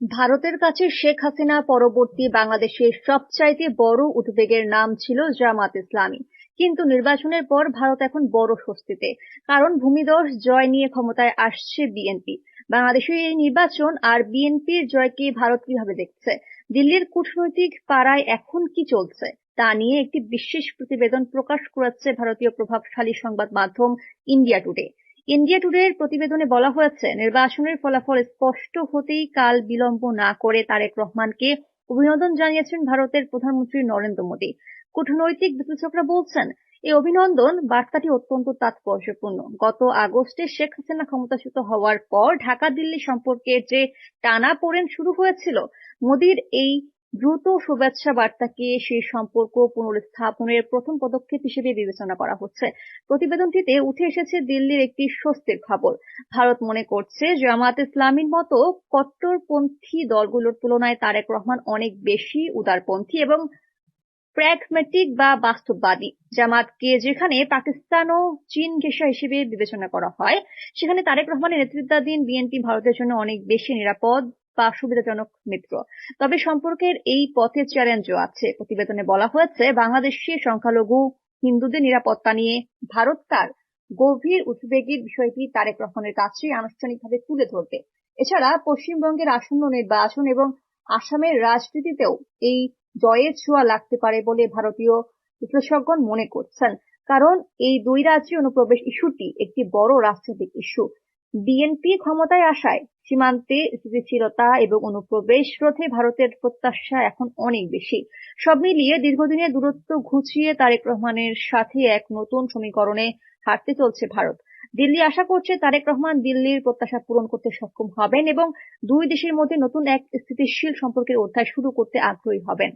ভারতের কাছে শেখ হাসিনা পরবর্তী বাংলাদেশের সবচাইতে বড় উদ্বেগের নাম ছিল জামাত ইসলামী। কিন্তু নির্বাচনের পর ভারত এখন বড় স্বস্তিতে। কারণ ভূমিধস জয় নিয়ে ক্ষমতায় আসছে বিএনপি। বাংলাদেশের এই নির্বাচন আর বিএনপির জয়কে ভারত কিভাবে দেখছে, দিল্লির কূটনৈতিক পাড়ায় এখন কি চলছে, তা নিয়ে একটি বিশেষ প্রতিবেদন প্রকাশ করেছে ভারতীয় প্রভাবশালী সংবাদ মাধ্যম ইন্ডিয়া টুডে। ইন্ডিয়া টুডের প্রতিবেদনে বলা হয়েছে, নির্বাচনের ফলাফল স্পষ্ট হতেই কাল বিলম্ব না করে তারেক রহমানকে অভিনন্দন জানিয়েছেন ভারতের প্রধানমন্ত্রী নরেন্দ্র মোদী। কূটনৈতিক বিশ্লেষকরা বলছেন, এই অভিনন্দন বার্তাটি অত্যন্ত তাৎপর্যপূর্ণ। গত আগস্টে শেখ হাসিনা ক্ষমতাচ্যুত হওয়ার পর ঢাকা দিল্লি সম্পর্কের যে টানাপোড়েন শুরু হয়েছিল, মোদীর এই দ্রুত শুভেচ্ছা বার্তাকে সেই সম্পর্ক পুনরুত্থাপনের প্রথম পদক্ষেপ হিসেবে বিবেচনা করা হচ্ছে। প্রতিবেদনটিতে উঠে এসেছে দিল্লির একটি স্বস্তির খবর। ভারত মনে করছে, জামাত ইসলামীর মতো কট্টরপন্থী দলগুলোর তুলনায় তারেক রহমান অনেক বেশি উদারপন্থী এবং প্র্যাগম্যাটিক বা বাস্তববাদী। জামাতকে যেখানে পাকিস্তান ও চীন ঘেঁষা হিসেবে বিবেচনা করা হয়, সেখানে তারেক রহমানের নেতৃত্বাধীন বিএনপি ভারতের জন্য অনেক বেশি নিরাপদ বা সুবিধাজনক মিত্র। তবে সম্পর্কের এই পথে চ্যালেঞ্জও আছে। প্রতিবেদনে বলা হয়েছে, বাংলাদেশে সংখ্যালঘু হিন্দুদের নিরাপত্তা নিয়ে ভারত তার গভীর উদ্বেগের বিষয়টি তারেক রহমানের কাছে আনুষ্ঠানিকভাবে তুলে ধরবে। এছাড়া পশ্চিমবঙ্গের আসন্ন নির্বাচন এবং আসামের রাজনীতিতেও এই জয়ের ছোঁয়া লাগতে পারে বলে ভারতীয় বিশ্লেষকগণ মনে করছেন। কারণ এই দুই রাজ্যে অনুপ্রবেশ ইস্যুটি একটি বড় রাজনৈতিক ইস্যু। বিএনপি ক্ষমতায় আসায় সীমান্তে স্থিতিশীলতা এবং অনুপ্রবেশ রোধে ভারতের প্রত্যাশা এখন অনেক বেশি। সব মিলিয়ে দীর্ঘদিনের দূরত্ব ঘুচিয়ে তারেক রহমানের সাথে এক নতুন সমীকরণে হাঁটতে চলছে ভারত। দিল্লি আশা করছে, তারেক রহমান দিল্লির প্রত্যাশা পূরণ করতে সক্ষম হবেন এবং দুই দেশের মধ্যে নতুন এক স্থিতিশীল সম্পর্কের অধ্যায় শুরু করতে আগ্রহী হবেন।